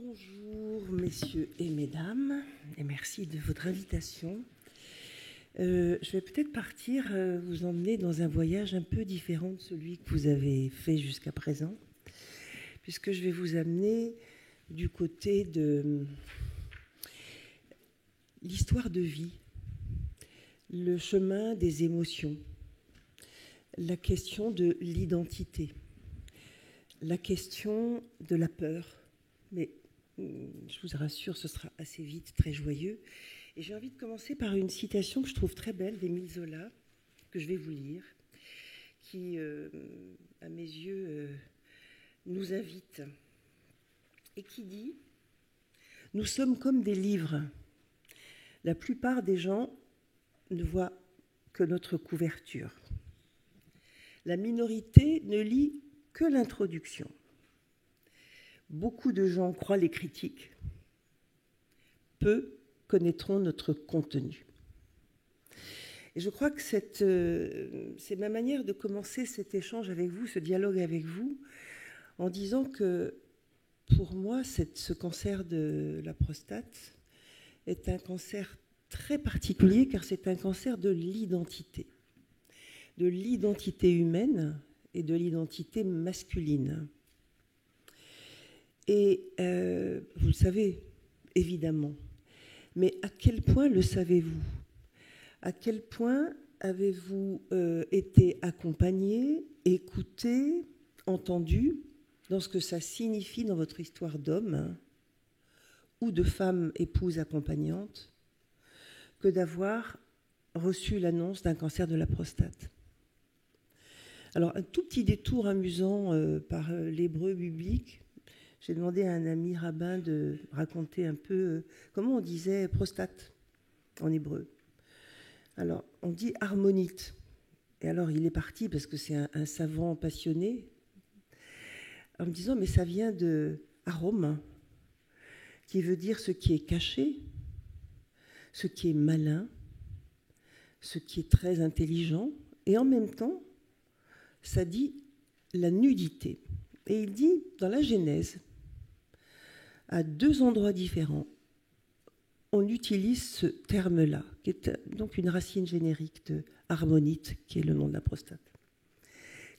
Bonjour messieurs et mesdames, et merci de votre invitation. Je vais peut-être partir, vous emmener dans un voyage un peu différent de celui que vous avez fait jusqu'à présent, puisque je vais vous amener du côté de l'histoire de vie, le chemin des émotions, la question de l'identité, la question de la peur. Mais je vous rassure, ce sera assez vite, très joyeux. Et j'ai envie de commencer par une citation que je trouve très belle d'Émile Zola, que je vais vous lire, qui, à mes yeux, nous invite, et qui dit « Nous sommes comme des livres. La plupart des gens ne voient que notre couverture. La minorité ne lit que l'introduction. Beaucoup de gens croient les critiques. Peu connaîtront notre contenu. » Et je crois que c'est ma manière de commencer cet échange avec vous, ce dialogue avec vous, en disant que pour moi, ce cancer de la prostate est un cancer très particulier, car c'est un cancer de l'identité humaine et de l'identité masculine. Et vous le savez, évidemment. Mais à quel point le savez-vous ? À quel point avez-vous été accompagné, écouté, entendu dans ce que ça signifie dans votre histoire d'homme ou de femme épouse accompagnante que d'avoir reçu l'annonce d'un cancer de la prostate ? Alors, un tout petit détour amusant par l'hébreu biblique. J'ai demandé à un ami rabbin de raconter un peu comment on disait prostate en hébreu. Alors, on dit harmonite. Et alors, il est parti, parce que c'est un savant passionné, en me disant, mais ça vient de arome, qui veut dire ce qui est caché, ce qui est malin, ce qui est très intelligent, et en même temps, ça dit la nudité. Et il dit, dans la Genèse, à deux endroits différents, on utilise ce terme-là, qui est donc une racine générique de harmonite, qui est le nom de la prostate.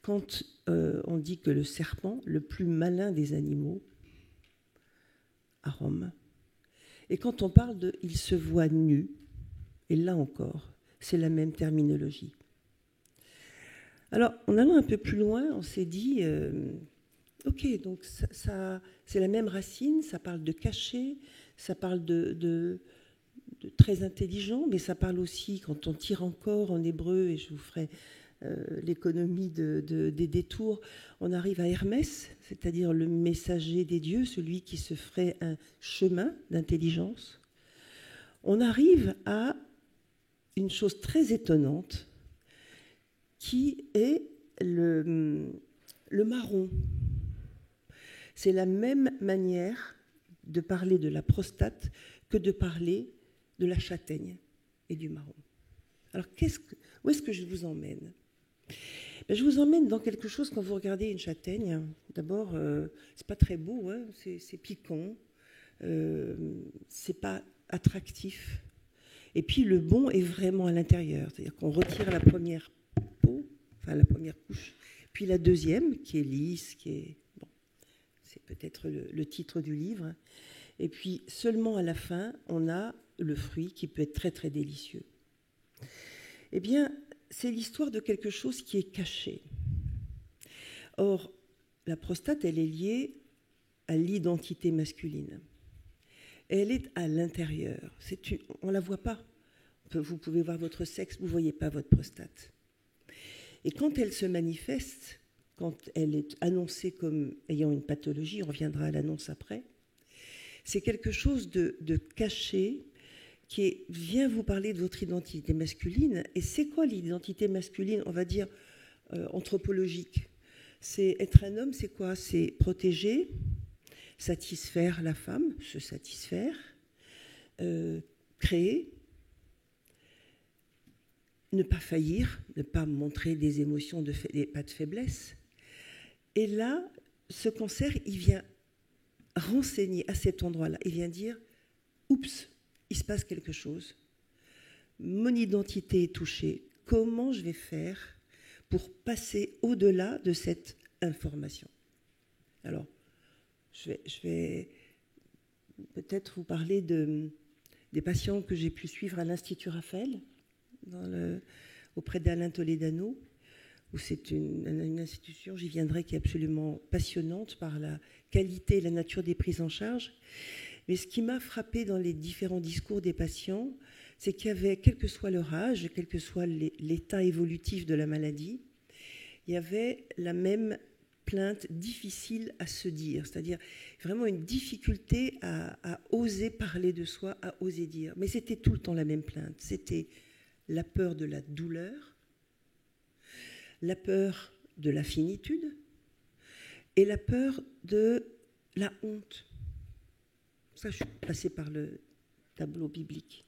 Quand on dit que le serpent, le plus malin des animaux, arome, et quand on parle de « il se voit nu », et là encore, c'est la même terminologie. Alors, en allant un peu plus loin, on s'est dit... ok, donc ça, c'est la même racine, ça parle de caché, ça parle de très intelligent, mais ça parle aussi, quand on tire encore en hébreu, et je vous ferai l'économie des détours, on arrive à Hermès, c'est-à-dire le messager des dieux, celui qui se ferait un chemin d'intelligence. On arrive à une chose très étonnante, qui est le marron. C'est la même manière de parler de la prostate que de parler de la châtaigne et du marron. Alors, où est-ce que je vous emmène ? Je vous emmène dans quelque chose quand vous regardez une châtaigne. D'abord, c'est pas très beau, hein, c'est piquant, c'est pas attractif. Et puis, le bon est vraiment à l'intérieur. C'est-à-dire qu'on retire la première peau, enfin la première couche, puis la deuxième, qui est lisse, qui est... C'est peut-être le titre du livre. Et puis, seulement à la fin, on a le fruit qui peut être très, très délicieux. Eh bien, c'est l'histoire de quelque chose qui est caché. Or, la prostate, elle est liée à l'identité masculine. Elle est à l'intérieur. On ne la voit pas. Vous pouvez voir votre sexe, vous ne voyez pas votre prostate. Et quand elle se manifeste, quand elle est annoncée comme ayant une pathologie, on reviendra à l'annonce après, c'est quelque chose de caché qui vient vous parler de votre identité masculine. Et c'est quoi l'identité masculine, on va dire, anthropologique ? C'est être un homme, c'est quoi ? C'est protéger, satisfaire la femme, se satisfaire, créer, ne pas faillir, ne pas montrer des émotions, pas de faiblesse. Et là, ce cancer, il vient renseigner à cet endroit-là. Il vient dire, oups, il se passe quelque chose. Mon identité est touchée. Comment je vais faire pour passer au-delà de cette information? Alors, je vais peut-être vous parler des patients que j'ai pu suivre à l'Institut Raphaël, auprès d'Alain Toledano, où c'est une institution, j'y viendrai, qui est absolument passionnante par la qualité et la nature des prises en charge. Mais ce qui m'a frappé dans les différents discours des patients, c'est qu'il y avait, quel que soit leur âge, quel que soit l'état évolutif de la maladie, il y avait la même plainte difficile à se dire, c'est-à-dire vraiment une difficulté à oser parler de soi, à oser dire. Mais c'était tout le temps la même plainte. C'était la peur de la douleur, la peur de la finitude et la peur de la honte. Ça, je suis passée par le tableau biblique.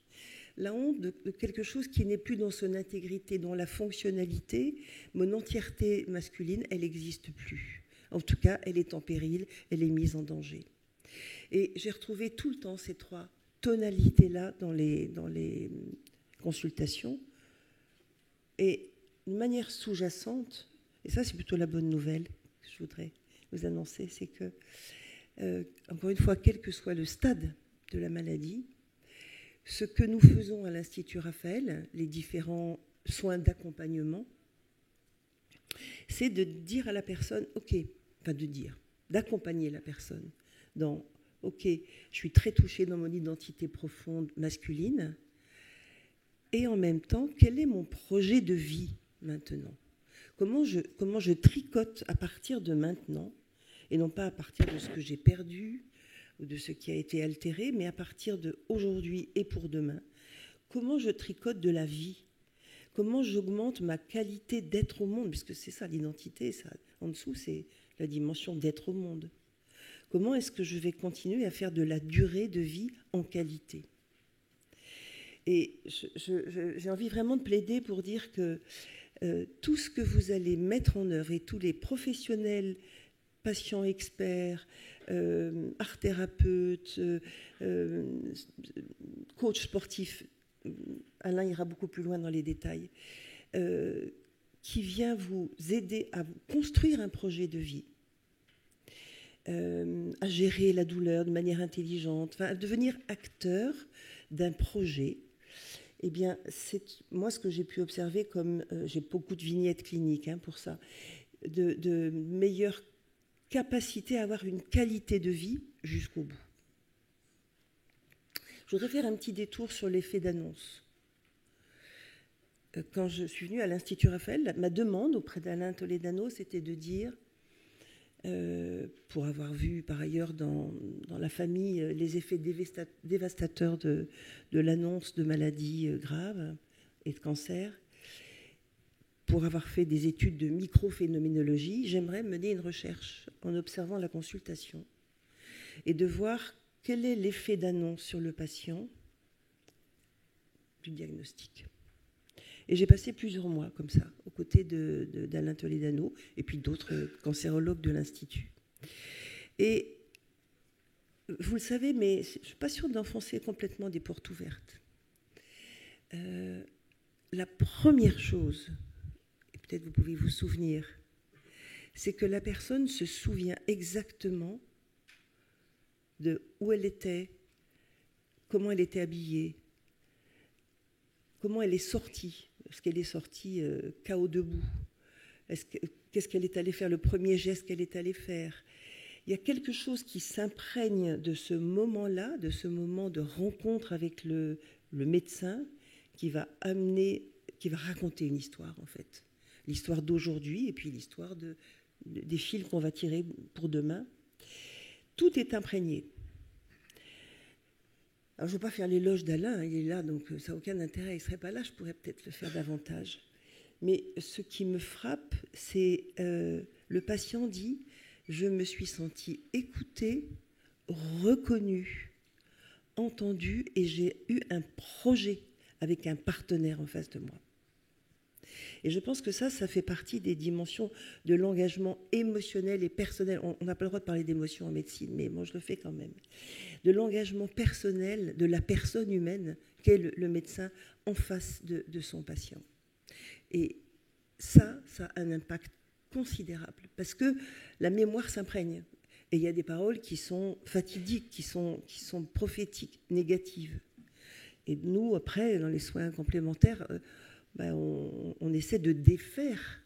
La honte de quelque chose qui n'est plus dans son intégrité, dans la fonctionnalité, mon entièreté masculine, elle n'existe plus. En tout cas, elle est en péril, elle est mise en danger. Et j'ai retrouvé tout le temps ces trois tonalités-là dans les consultations. Et une manière sous-jacente, et ça c'est plutôt la bonne nouvelle que je voudrais vous annoncer, c'est que, encore une fois, quel que soit le stade de la maladie, ce que nous faisons à l'Institut Raphaël, les différents soins d'accompagnement, c'est de dire à la personne, d'accompagner la personne dans, ok, je suis très touchée dans mon identité profonde masculine, et en même temps, quel est mon projet de vie maintenant ? Comment je tricote à partir de maintenant, et non pas à partir de ce que j'ai perdu, ou de ce qui a été altéré, mais à partir d'aujourd'hui et pour demain. Comment je tricote de la vie? Comment j'augmente ma qualité d'être au monde? Puisque c'est ça l'identité, ça, en dessous, c'est la dimension d'être au monde. Comment est-ce que je vais continuer à faire de la durée de vie en qualité? Et j'ai envie vraiment de plaider pour dire que tout ce que vous allez mettre en œuvre et tous les professionnels, patients experts, art thérapeute, coach sportif, Alain ira beaucoup plus loin dans les détails, qui vient vous aider à vous construire un projet de vie, à gérer la douleur de manière intelligente, à devenir acteur d'un projet. Eh bien, c'est moi ce que j'ai pu observer, comme j'ai beaucoup de vignettes cliniques pour ça, de meilleure capacité à avoir une qualité de vie jusqu'au bout. Je voudrais faire un petit détour sur l'effet d'annonce. Quand je suis venue à l'Institut Raphaël, ma demande auprès d'Alain Toledano, c'était de dire, pour avoir vu par ailleurs dans la famille les effets dévastateurs de l'annonce de maladies graves et de cancer, pour avoir fait des études de microphénoménologie, j'aimerais mener une recherche en observant la consultation et de voir quel est l'effet d'annonce sur le patient du diagnostic. Et j'ai passé plusieurs mois comme ça, aux côtés d'Alain Toledano et puis d'autres cancérologues de l'Institut. Et vous le savez, mais je ne suis pas sûre d'enfoncer complètement des portes ouvertes. La première chose, peut-être vous pouvez vous souvenir, c'est que la personne se souvient exactement de où elle était, comment elle était habillée, comment elle est sortie. Est-ce qu'elle est sortie KO debout? Qu'est-ce qu'elle est allée faire, le premier geste qu'elle est allée faire? Il y a quelque chose qui s'imprègne de ce moment-là, de ce moment de rencontre avec le médecin qui va raconter une histoire en fait. L'histoire d'aujourd'hui et puis l'histoire des fils qu'on va tirer pour demain. Tout est imprégné. Alors, je ne veux pas faire l'éloge d'Alain, il est là, donc ça n'a aucun intérêt, il ne serait pas là, je pourrais peut-être le faire davantage. Mais ce qui me frappe, c'est le patient dit « Je me suis senti écouté, reconnu, entendu et j'ai eu un projet avec un partenaire en face de moi ». Et je pense que ça fait partie des dimensions de l'engagement émotionnel et personnel. On n'a pas le droit de parler d'émotion en médecine, mais moi je le fais quand même. De l'engagement personnel de la personne humaine qu'est le médecin en face de son patient. Et ça a un impact considérable, parce que la mémoire s'imprègne. Et il y a des paroles qui sont fatidiques, qui sont prophétiques, négatives. Et nous, après, dans les soins complémentaires, on essaie de défaire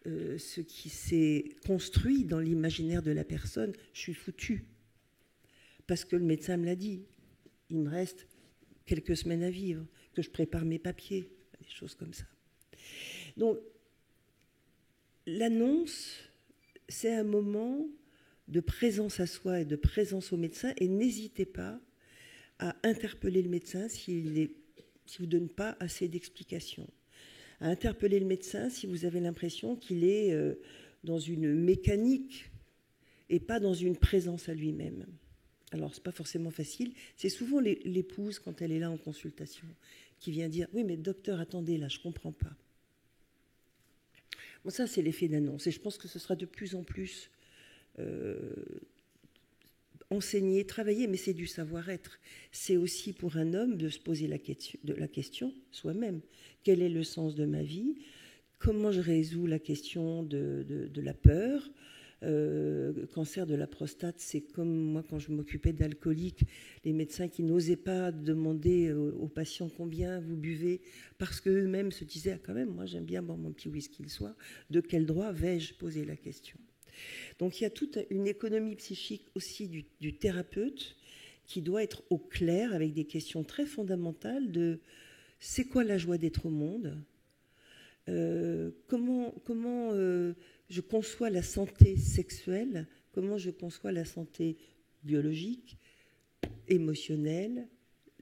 ce qui s'est construit dans l'imaginaire de la personne. Je suis foutu. Parce que le médecin me l'a dit. Il me reste quelques semaines à vivre, que je prépare mes papiers, des choses comme ça. Donc, l'annonce, c'est un moment de présence à soi et de présence au médecin, et n'hésitez pas à interpeller le médecin s'il ne vous donne pas assez d'explications, à interpeller le médecin si vous avez l'impression qu'il est dans une mécanique et pas dans une présence à lui-même. Alors, ce n'est pas forcément facile. C'est souvent l'épouse, quand elle est là en consultation, qui vient dire « Oui, mais docteur, attendez, là, je ne comprends pas. » Bon, ça, c'est l'effet d'annonce. Et je pense que ce sera de plus en plus enseigné, travaillé, mais c'est du savoir-être. C'est aussi pour un homme de se poser la question soi-même. Quel est le sens de ma vie? Comment je résous la question de la peur? Cancer de la prostate, c'est comme moi quand je m'occupais d'alcooliques, les médecins qui n'osaient pas demander aux patients combien vous buvez, parce qu'eux-mêmes se disaient ah, quand même, moi j'aime bien boire mon petit whisky le soir, de quel droit vais-je poser la question? Donc il y a toute une économie psychique aussi du thérapeute qui doit être au clair avec des questions très fondamentales de c'est quoi la joie d'être au monde? Comment je conçois la santé sexuelle, comment je conçois la santé biologique, émotionnelle,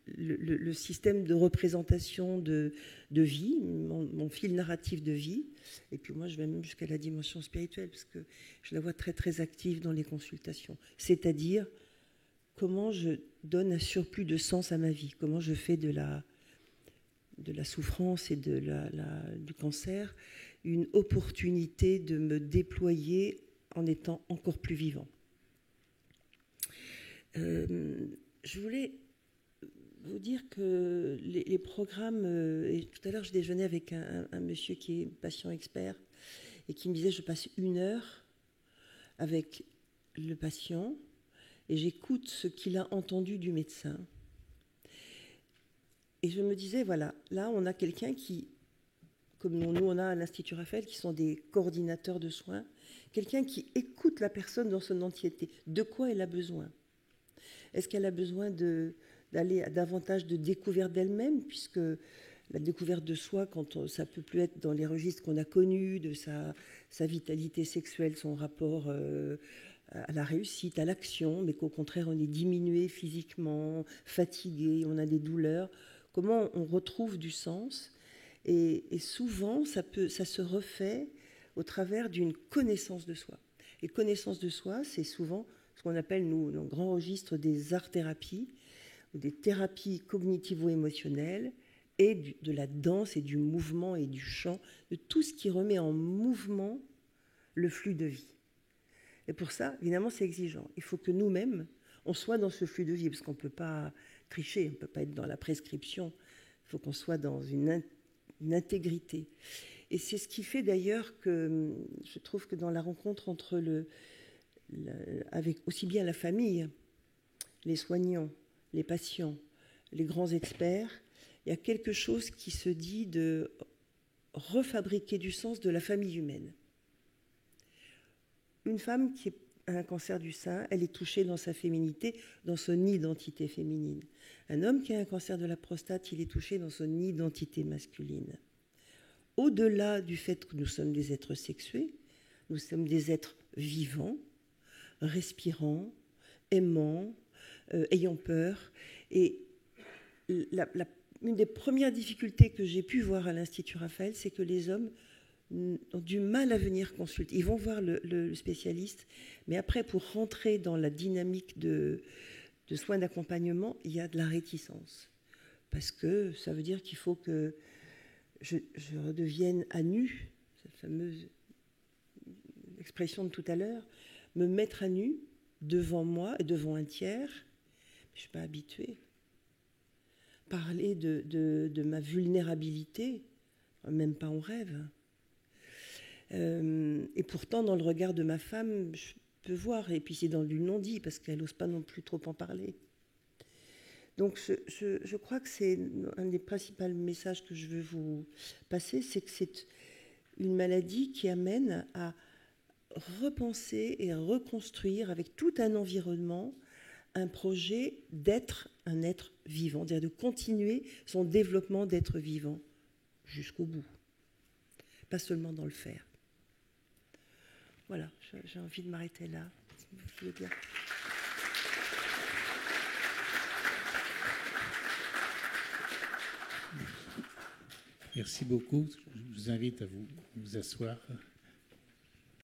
le système de représentation de vie, mon fil narratif de vie. Et puis moi, je vais même jusqu'à la dimension spirituelle, parce que je la vois très, très active dans les consultations. C'est-à-dire, comment je donne un surplus de sens à ma vie, comment je fais de la souffrance et du cancer une opportunité de me déployer en étant encore plus vivant. Je voulais vous dire que les programmes, et tout à l'heure je déjeunais avec un monsieur qui est patient expert et qui me disait je passe 1 heure avec le patient et j'écoute ce qu'il a entendu du médecin. Et je me disais, voilà, là on a quelqu'un qui, comme nous on a à l'Institut Raphaël, qui sont des coordinateurs de soins, quelqu'un qui écoute la personne dans son entièreté. De quoi elle a besoin? Est-ce qu'elle a besoin d'aller à davantage de découverte d'elle-même, puisque la découverte de soi, quand ça peut plus être dans les registres qu'on a connus, de sa vitalité sexuelle, son rapport à la réussite, à l'action, mais qu'au contraire on est diminué physiquement, fatigué, on a des douleurs. Comment on retrouve du sens? Et souvent, ça se refait au travers d'une connaissance de soi. Et connaissance de soi, c'est souvent ce qu'on appelle, nous, dans le grand registre des arts-thérapies, ou des thérapies cognitivo-émotionnelles, et de la danse et du mouvement et du chant, de tout ce qui remet en mouvement le flux de vie. Et pour ça, évidemment, c'est exigeant. Il faut que nous-mêmes, on soit dans ce flux de vie, parce qu'on ne peut pas tricher, on ne peut pas être dans la prescription, il faut qu'on soit dans une intégrité. Et c'est ce qui fait d'ailleurs que je trouve que dans la rencontre entre avec aussi bien la famille, les soignants, les patients, les grands experts, il y a quelque chose qui se dit de refabriquer du sens de la famille humaine. Une femme qui a un cancer du sein, elle est touchée dans sa féminité, dans son identité féminine. Un homme qui a un cancer de la prostate, il est touché dans son identité masculine. Au-delà du fait que nous sommes des êtres sexués, nous sommes des êtres vivants, respirants, aimants, ayant peur. Et une des premières difficultés que j'ai pu voir à l'Institut Raphaël, c'est que les hommes ont du mal à venir consulter. Ils vont voir le spécialiste, mais après, pour rentrer dans la dynamique de soins d'accompagnement, il y a de la réticence. Parce que ça veut dire qu'il faut que je redevienne à nu, cette fameuse expression de tout à l'heure, me mettre à nu devant moi et devant un tiers, je ne suis pas habituée. Parler de ma vulnérabilité, même pas en rêve. Et pourtant, dans le regard de ma femme, je peux voir, et puis c'est dans du non-dit, parce qu'elle n'ose pas non plus trop en parler. Donc je crois que c'est un des principaux messages que je veux vous passer, c'est que c'est une maladie qui amène à repenser et à reconstruire avec tout un environnement un projet d'être un être vivant, c'est-à-dire de continuer son développement d'être vivant jusqu'au bout, pas seulement dans le faire. Voilà, j'ai envie de m'arrêter là. Je veux dire. Merci beaucoup. Je vous invite à vous asseoir.